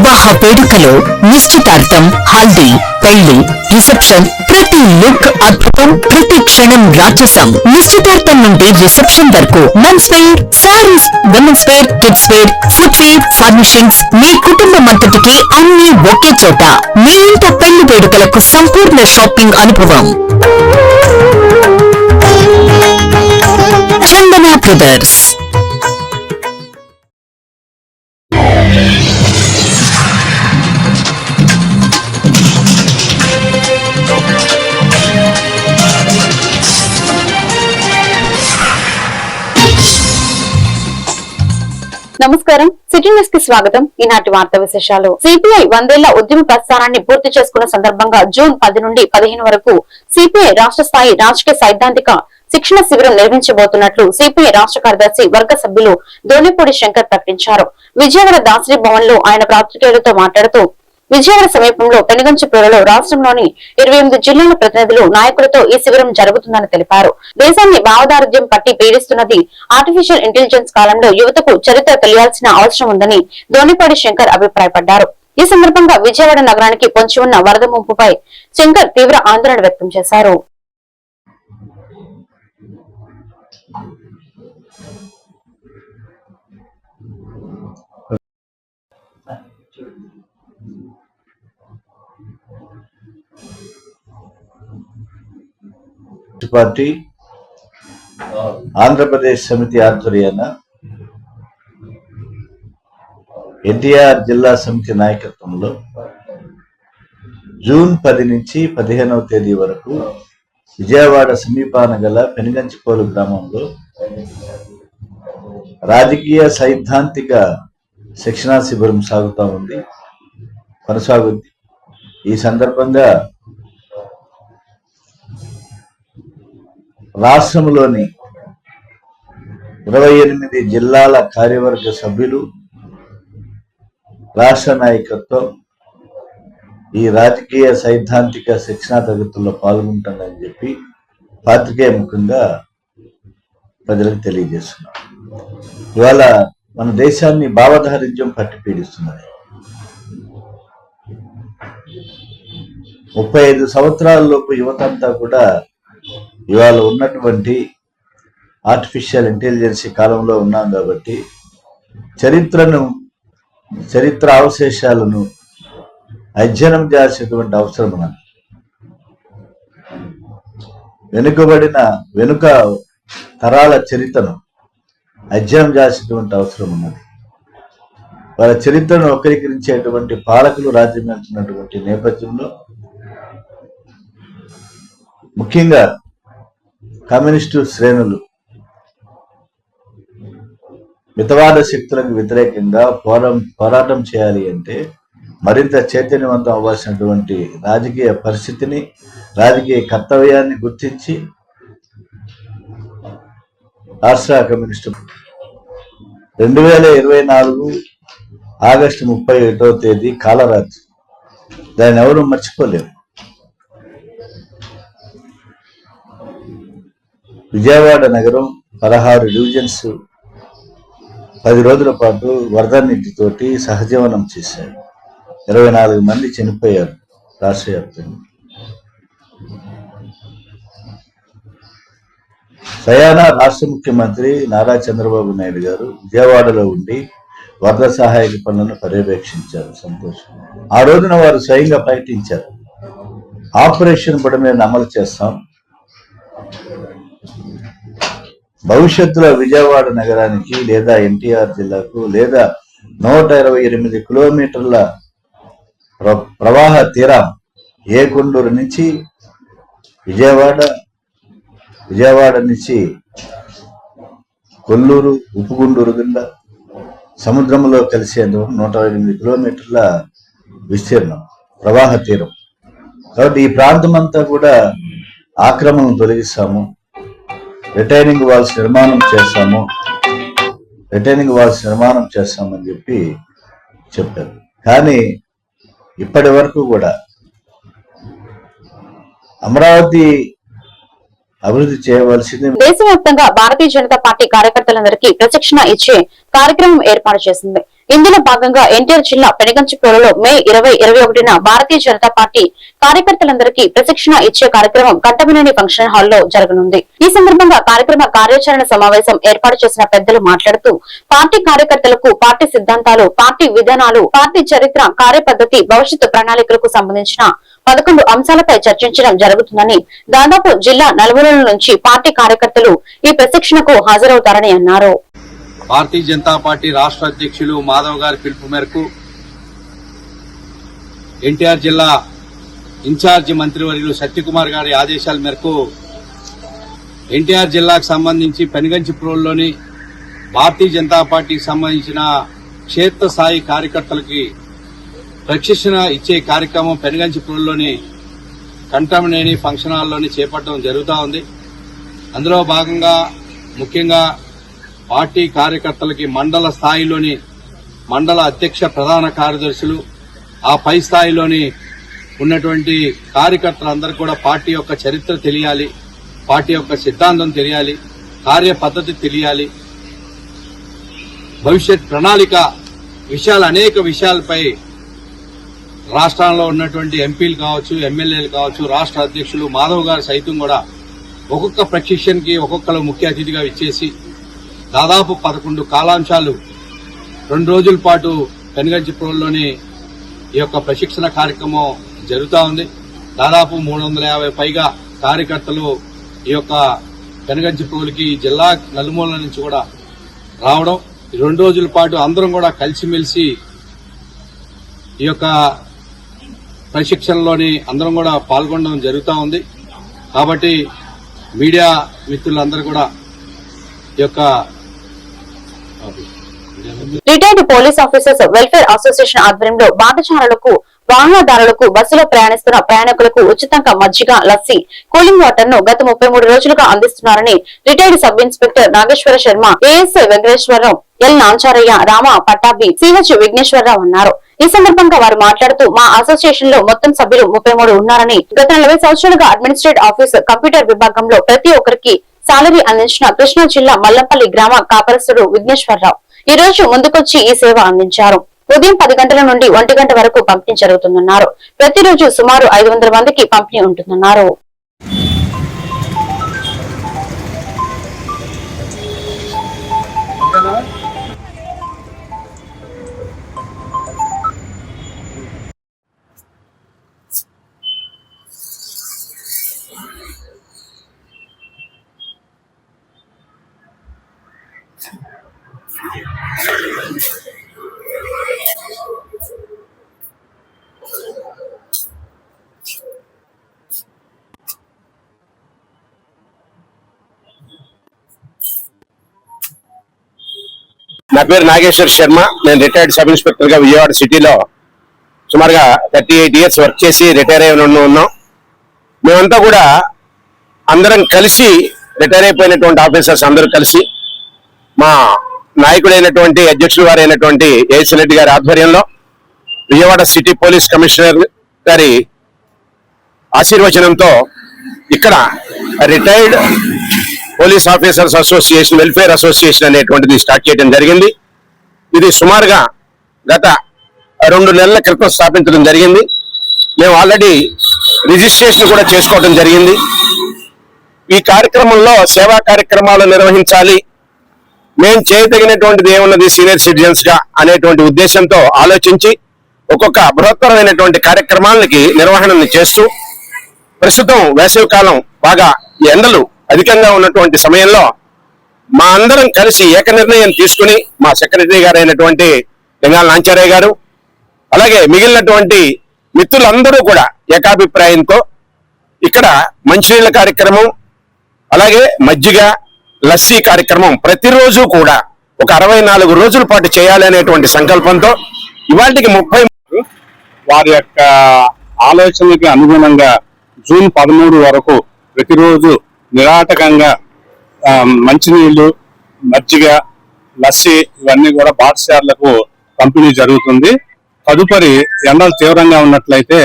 వివాహ వేడుకలో నిశ్చితార్థం, హల్దీ, పెళ్లి, రిసెప్షన్, ప్రతి లుక్ అద్భుతం, ప్రతి క్షణం రాజసం. నిశ్చితార్థం నుండి రిసెప్షన్ వరకు men's wear, saris, women's wear, kids wear, footwear, furnishings, మీ కుటుంబం అంతటికి అన్ని ఒకే చోట. మీ ఇంట పెళ్లి వేడుకలకు సంపూర్ణ షాపింగ్ అనుభవం. చందన బ్రదర్స్. నమస్కారం, సిటీ న్యూస్ కి స్వాగతం. ఈనాటి వార్తా విశేషాలు. సిపిఐ 100 ఏళ్ల ఉద్యమ ప్రస్థానాన్ని పూర్తి చేసుకున్న సందర్భంగా జూన్ 10 నుండి 15 వరకు సిపిఐ రాష్ట్ర స్థాయి రాజకీయ సైద్ధాంతిక శిక్షణ శిబిరం నిర్వహించబోతున్నట్లు సిపిఐ రాష్ట్ర కార్యదర్శి వర్గ సభ్యులు దోనిపూడి శంకర్ ప్రకటించారు. విజయవాడ దాసరి భవన్ లో ఆయన పాత్రికేయులతో మాట్లాడుతూ, విజయవాడ సమీపంలో పెనుగంచిప్రోలులో రాష్ట్రంలోని 28 జిల్లాల ప్రతినిధులు, నాయకులతో ఈ శిబిరం జరుగుతుందని తెలిపారు. దేశాన్ని భావదారిద్ర్యం పట్టి పీడిస్తున్నది ఆర్టిఫిషియల్ ఇంటెలిజెన్స్ కాలంలో యువతకు చరిత్ర తెలియాల్సిన అవసరం ఉందని దోనిపూడి శంకర్ అభిప్రాయపడ్డారు. ఈ సందర్భంగా విజయవాడ నగరానికి పొంచి ఉన్న వరద ముంపుపై శంకర్ తీవ్ర ఆందోళన వ్యక్తం చేశారు. పార్టీ ఆంధ్రప్రదేశ్ సమితి ఆధ్వర్యాన ఎన్టీఆర్ జిల్లా సమితి నాయకత్వంలో జూన్ 10 నుంచి 15వ తేదీ వరకు విజయవాడ సమీపాన గల పెనుగంచిప్రోలు గ్రామంలో రాజకీయ సైద్ధాంతిక శిక్షణా శిబిరం కొనసాగుద్ది. ఈ సందర్భంగా రాష్ట్రంలోని 28 జిల్లాల కార్యవర్గ సభ్యులు, రాష్ట్ర నాయకత్వం ఈ రాజకీయ సైద్ధాంతిక శిక్షణా తరగతుల్లో పాల్గొంటుందని చెప్పి పాత్రికేయ ముఖంగా ప్రజలకు తెలియజేస్తున్నాం. ఇవాళ మన దేశాన్ని భావదారిద్ర్యం పట్టి పీడిస్తున్నది. 35 సంవత్సరాలలోపు యువతంతా కూడా ఇవాళ ఉన్నటువంటి ఆర్టిఫిషియల్ ఇంటెలిజెన్స్ కాలంలో ఉన్నాం కాబట్టి చరిత్ర అవశేషాలను అధ్యయనం చేసేటువంటి అవసరం ఉన్నది. వెనుక తరాల చరిత్రను అధ్యయనం చేసేటువంటి అవసరం ఉన్నది. వాళ్ళ చరిత్రను వక్రీకరించేటువంటి పాలకులు రాజ్యం వెళ్తున్నటువంటి నేపథ్యంలో ముఖ్యంగా కమ్యూనిస్టు శ్రేణులు మితవాద శక్తులకు వ్యతిరేకంగా పోరాటం చేయాలి అంటే మరింత చైతన్యవంతం అవ్వాల్సినటువంటి రాజకీయ పరిస్థితిని, రాజకీయ కర్తవ్యాన్ని గుర్తించి రాష్ట్ర కమ్యూనిస్టు 2024 ఆగస్టు 31వ తేదీ కాలరాత్రి, దాన్ని ఎవరు మర్చిపోలేరు. విజయవాడ నగరం 16 డివిజన్స్ 10 రోజుల పాటు వరద నీటితోటి సహజీవనం చేశారు. 24 మంది చనిపోయారు రాష్ట్ర వ్యాప్తంగా. స్వయాన రాష్ట్ర ముఖ్యమంత్రి నారా చంద్రబాబు నాయుడు గారు విజయవాడలో ఉండి వరద సహాయక పనులను పర్యవేక్షించారు. సంతోషం. ఆ రోజున వారు స్వయంగా ప్రకటించారు, ఆపరేషన్ బుడమేరును అమలు చేస్తాం, భవిష్యత్తులో విజయవాడ నగరానికి లేదా ఎన్టీఆర్ జిల్లాకు లేదా 128 కిలోమీటర్ల ప్రవాహ తీరం ఏకొండూరు నుంచి విజయవాడ నుంచి కొల్లూరు, ఉప్పుగుండూరు కింద సముద్రంలో కలిసేందుకు 128 కిలోమీటర్ల విస్తీర్ణం ప్రవాహ తీరం. కాబట్టి ఈ ప్రాంతం అంతా కూడా ఆక్రమణను తొలగిస్తాము, రిటైనింగ్ వాల్స్ నిర్మాణం చేస్తామని చెప్పి చెప్పారు. కానీ ఇప్పటి వరకు కూడా అమరావతి అభివృద్ధి చేయవలసింది. దేశవ్యాప్తంగా భారతీయ జనతా పార్టీ కార్యకర్తలందరికీ ప్రశిక్షణ ఇచ్చే కార్యక్రమం ఏర్పాటు చేసింది. ఇందులో భాగంగా ఎన్టీఆర్ జిల్లా పెనుగంచిప్రోలులో మే 2021న భారతీయ జనతా పార్టీ కార్యకర్తలందరికీ ప్రశిక్షణ ఇచ్చే కార్యక్రమం కట్టమనేని ఫంక్షన్ హాల్లో జరగనుంది. ఈ సందర్భంగా కార్యక్రమ కార్యాచరణ సమావేశం ఏర్పాటు చేసిన పెద్దలు మాట్లాడుతూ పార్టీ కార్యకర్తలకు పార్టీ సిద్ధాంతాలు, పార్టీ విధానాలు, పార్టీ చరిత్ర, కార్యపద్ధతి, భవిష్యత్తు ప్రణాళికలకు సంబంధించిన 11 అంశాలపై చర్చించడం జరుగుతుందని, దాదాపు జిల్లా నలుమూలల నుంచి పార్టీ కార్యకర్తలు ఈ ప్రశిక్షణకు హాజరవుతారని అన్నారు. భారతీయ జనతా పార్టీ రాష్ట్ర అధ్యక్షులు మాధవ్ గారి పిలుపు మేరకు ఎన్టీఆర్ జిల్లా ఇన్ఛార్జి మంత్రివర్యులు సత్యకుమార్ గారి ఆదేశాల మేరకు ఎన్టీఆర్ జిల్లాకు సంబంధించి పెనుగంచిప్రోలులోని భారతీయ జనతా పార్టీకి సంబంధించిన క్షేత్రస్థాయి కార్యకర్తలకి ప్రశిక్షణ ఇచ్చే కార్యక్రమం పెనుగంచిప్రోలులోని కంటమనేని ఫంక్షన్ హాల్లోని చేపట్టడం జరుగుతూ ఉంది. అందులో భాగంగా ముఖ్యంగా పార్టీ కార్యకర్తలకి మండల స్థాయిలోని మండల అధ్యక్ష ప్రధాన కార్యదర్శులు, ఆ పై స్థాయిలోని ఉన్నటువంటి కార్యకర్తలందరూ కూడా పార్టీ యొక్క చరిత్ర తెలియాలి, పార్టీ యొక్క సిద్ధాంతం తెలియాలి, కార్యపద్ధతి తెలియాలి, భవిష్యత్ ప్రణాళిక విషయాలు, అనేక విషయాలపై రాష్ట్రంలో ఉన్నటువంటి ఎంపీలు కావచ్చు, ఎమ్మెల్యేలు కావచ్చు, రాష్ట్ర అధ్యక్షులు మాధవ్ గారు సైతం కూడా ఒక్కొక్క ప్రశిక్షణకి ఒక్కొక్కరు ముఖ్య అతిథిగా ఇచ్చేసి దాదాపు 11 కాలాంశాలు 2 రోజుల పాటు పెనుగంచిప్రోలులోని ఈ యొక్క ప్రశిక్షణ కార్యక్రమం జరుగుతూ ఉంది. దాదాపు 350 పైగా కార్యకర్తలు ఈ యొక్క పెనుగంచిప్రోలుకి జిల్లా నలుమూలల నుంచి కూడా రావడం, 2 రోజుల పాటు అందరం కూడా కలిసిమెలిసి ఈ యొక్క ప్రశిక్షణలోని అందరం కూడా పాల్గొనడం జరుగుతూ ఉంది. కాబట్టి మీడియా మిత్రులందరూ కూడా ఈ యొక్క retired police officers welfare association ఆధ్వర్యంలో బాటసారులకు, వాహనదారులకు, బస్సులో ప్రయాణిస్తున్న ప్రయాణికులకు ఉచితంగా మజ్జిగ, లస్సీ, కూలింగ్ వాటర్ ను గత 33 రోజులుగా అందిస్తున్నారని retired sub inspector Nageswara Sharma, ASI Venkateswararao, L Nancharaiah, Rama Pattabhi, CH Vighneswararao అన్నారు. ఈ సందర్భంగా వారు మాట్లాడుతూ మా అసోసియేషన్ లో మొత్తం సభ్యులు 33 ఉన్నారని, గత 40 సంవత్సరాలుగా అడ్మినిస్ట్రేటివ్ ఆఫీస్, కంప్యూటర్ విభాగంలో ప్రతి ఒక్కరికి సాలరీ అందించిన కృష్ణా జిల్లా మల్లంపల్లి గ్రామ కాపరస్తుడు విఘ్నేశ్వరరావు ఈ రోజు ముందుకొచ్చి ఈ సేవ అందించారు. ఉదయం 10 గంటల నుండి 1 గంట వరకు పంపిణీ జరుగుతుందన్నారు. ప్రతిరోజు సుమారు 500 మందికి పంపిణీ ఉంటుందన్నారు. నా పేరు నాగేశ్వర శర్మ. నేను రిటైర్డ్ సబ్ ఇన్స్పెక్టర్ గా విజయవాడ సిటీలో సుమారుగా 38 ఇయర్స్ వర్క్ చేసి రిటైర్ అయి ఉన్నాం. మేమంతా కూడా అందరం కలిసి రిటైర్ అయిపోయినటువంటి ఆఫీసర్స్ అందరూ కలిసి మా నాయకుడైనటువంటి అధ్యక్షుల వారైనటువంటి ఏఎస్ రెడ్డి గారి ఆధ్వర్యంలో విజయవాడ సిటీ పోలీస్ కమిషనర్ గారి ఆశీర్వచనంతో ఇక్కడ retired police officers association, welfare association అనేటువంటిది స్టార్ట్ చేయడం జరిగింది. ఇది సుమారుగా గత 2 నెలల క్రితం స్థాపించడం జరిగింది. మేము ఆల్రెడీ రిజిస్ట్రేషన్ కూడా చేసుకోవడం జరిగింది. ఈ కార్యక్రమంలో సేవా కార్యక్రమాలు నిర్వహించాలి, మేము చేయదగినటువంటిది ఏమున్నది సీనియర్ సిటిజన్స్ గా అనేటువంటి ఉద్దేశంతో ఆలోచించి ఒక్కొక్క బృహత్తరమైనటువంటి కార్యక్రమాలకి నిర్వహణని చేస్తూ, ప్రస్తుతం వేసవి కాలం బాగా ఎండలు అధికంగా ఉన్నటువంటి సమయంలో మా అందరం కలిసి ఏక నిర్ణయం తీసుకుని మా సెక్రటరీ గారు అయినటువంటి లింగాల నాంచారయ్య గారు, అలాగే మిగిలినటువంటి మిత్రులందరూ కూడా ఏకాభిప్రాయంతో ఇక్కడ మంచినీళ్ళ కార్యక్రమం, అలాగే మజ్జిగ, లస్సీ కార్యక్రమం ప్రతిరోజు కూడా ఒక 64 రోజుల పాటు చేయాలనేటువంటి సంకల్పంతో ఇవాళకి 30 వారి యొక్క ఆలోచనకి అనుగుణంగా జూన్ 13 వరకు ప్రతిరోజు నిరాటకంగా మంచినీళ్లు, మజ్జిగ, లస్సీ ఇవన్నీ కూడా బాటసారులకు పంపిణీ జరుగుతుంది. తదుపరి ఎండలు తీవ్రంగా ఉన్నట్లయితే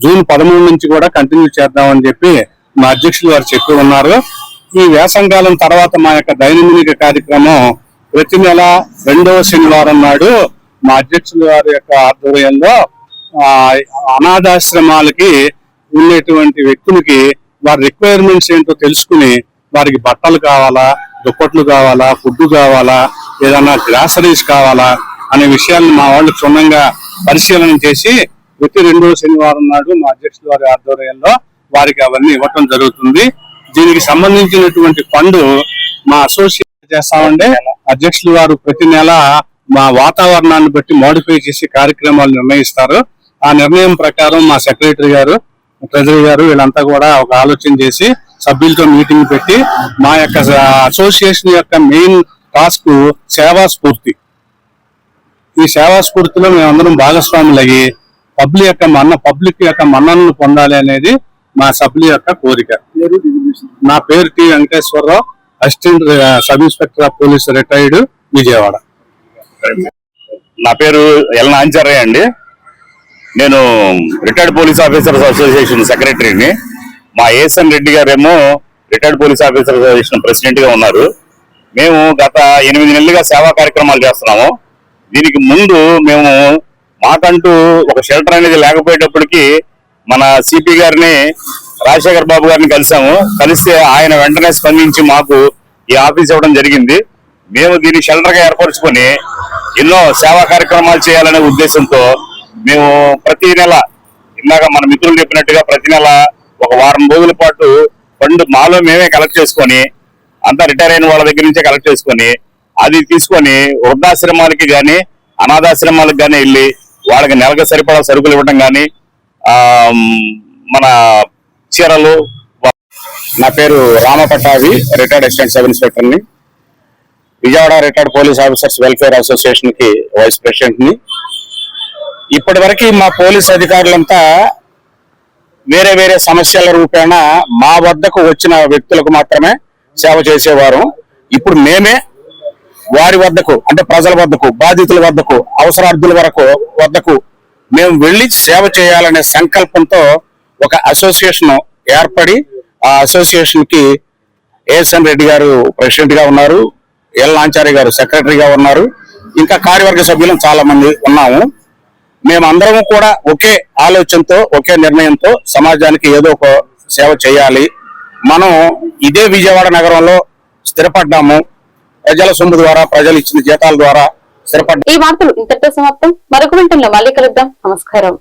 జూన్ 13 నుంచి కూడా కంటిన్యూ చేద్దామని చెప్పి మా అధ్యక్షులు వారు చెప్పి ఉన్నారు. ఈ వేసంకాలం తర్వాత మా యొక్క దైనందిక కార్యక్రమం ప్రతి నెల 2వ శనివారం నాడు మా అధ్యక్షుల వారి యొక్క ఆధ్వర్యంలో అనాథాశ్రమాలకి ఉండేటువంటి వ్యక్తులకి వారి రిక్వైర్మెంట్స్ ఏంటో తెలుసుకుని వారికి బట్టలు కావాలా, దుప్పట్లు కావాలా, ఫుడ్ కావాలా, ఏదైనా గ్రాసరీస్ కావాలా అనే విషయాలను మా వాళ్ళు క్షుణ్ణంగా పరిశీలన చేసి ప్రతి 2వ శనివారం నాడు మా అధ్యక్షుల వారి ఆధ్వర్యంలో వారికి అవన్నీ ఇవ్వటం జరుగుతుంది. దీనికి సంబంధించినటువంటి ఫండ్ మా అసోసియేషన్ చేస్తామంటే అధ్యక్షుల వారు ప్రతి నెల మా వాతావరణాన్ని బట్టి మోడిఫై చేసి కార్యక్రమాలు నిర్ణయిస్తారు. ఆ నిర్ణయం ప్రకారం మా సెక్రటరీ గారు, ట్రెజరీ గారు వీళ్ళంతా కూడా ఒక ఆలోచన చేసి సభ్యులతో మీటింగ్ పెట్టి మా యొక్క అసోసియేషన్ యొక్క మెయిన్ టాస్క్ సేవా స్ఫూర్తి. ఈ సేవా స్ఫూర్తిలో మేమందరం భాగస్వాములు అయ్యి పబ్లిక్ యొక్క మన్ననలు పొందాలి అనేది మా సభ్యుల యొక్క కోరిక. నా పేరు T Venkateswararao, assistant sub inspector of police retired, Vijayawada. నా పేరు ఎల్ నాంచారయ్య అండి. నేను రిటైర్డ్ పోలీస్ ఆఫీసర్స్ అసోసియేషన్ సెక్రటరీని. మా ఏఎస్ఎన్ రెడ్డి గారేమో retired police officer association president గా ఉన్నారు. మేము గత 8 నెలలుగా సేవా కార్యక్రమాలు చేస్తున్నాము. దీనికి ముందు మేము మాకంటూ ఒక షెల్టర్ అనేది లేకపోయేటప్పటికి మన సిపి గారిని, రాజశేఖర్ బాబు గారిని కలిస్తే ఆయన వెంటనే స్పందించి మాకు ఈ ఆఫీస్ ఇవ్వడం జరిగింది. మేము దీన్ని షెల్టర్ గా ఏర్పరచుకొని ఎన్నో సేవా కార్యక్రమాలు చేయాలనే ఉద్దేశంతో మేము ప్రతి నెల, ఇందాక మన మిత్రులు చెప్పినట్టుగా ప్రతి నెల ఒక వారం రోజుల పాటు ఫండ్ మాలో మేమే కలెక్ట్ చేసుకొని, అంతా రిటైర్ అయిన వాళ్ళ దగ్గర నుంచే కలెక్ట్ చేసుకొని అది తీసుకొని వృద్ధాశ్రమాలకి గాని అనాథాశ్రమాలకు గాని వెళ్ళి వాళ్ళకి నెలకు సరిపడా సరుకులు ఇవ్వడం గాని, మన చీరలు. నా పేరు రామపట్టాభి, రిటైర్డ్ అసిస్టెంట్ సబ్ ఇన్స్పెక్టర్ ని, Vijayawada retired police officers welfare association కి వైస్ ప్రెసిడెంట్ ని. ఇప్పటి వరకు మా పోలీస్ అధికారులంతా వేరే వేరే సమస్యల రూపేణ మా వద్దకు వచ్చిన వ్యక్తులకు మాత్రమే సేవ చేసేవారు. ఇప్పుడు మేమే వారి వద్దకు, అంటే ప్రజల వద్దకు, బాధితుల వద్దకు, అవసరార్థుల వద్దకు మేము వెళ్లి సేవ చేయాలనే సంకల్పంతో ఒక అసోసియేషన్ ఏర్పడి, ఆ అసోసియేషన్ కి ఏఎస్ఎన్ రెడ్డి గారు ప్రెసిడెంట్ గా ఉన్నారు, ఎల్ నాంచారి గారు సెక్రటరీగా ఉన్నారు, ఇంకా కార్యవర్గ సభ్యులు చాలా మంది ఉన్నాము. మేమందరం కూడా ఒకే ఆలోచనతో, ఒకే నిర్ణయంతో సమాజానికి ఏదో ఒక సేవ చేయాలి. మనం ఇదే విజయవాడ నగరంలో స్థిరపడ్డాము. ప్రజల సొమ్ము ద్వారా, ప్రజలు ఇచ్చిన జీతాల ద్వారా స్థిరపడ్డాము. ఈ వార్తలు ఇంతటితో సమాప్తం. మరొక వెంటనే మళ్ళీ కలుద్దాం. నమస్కారం.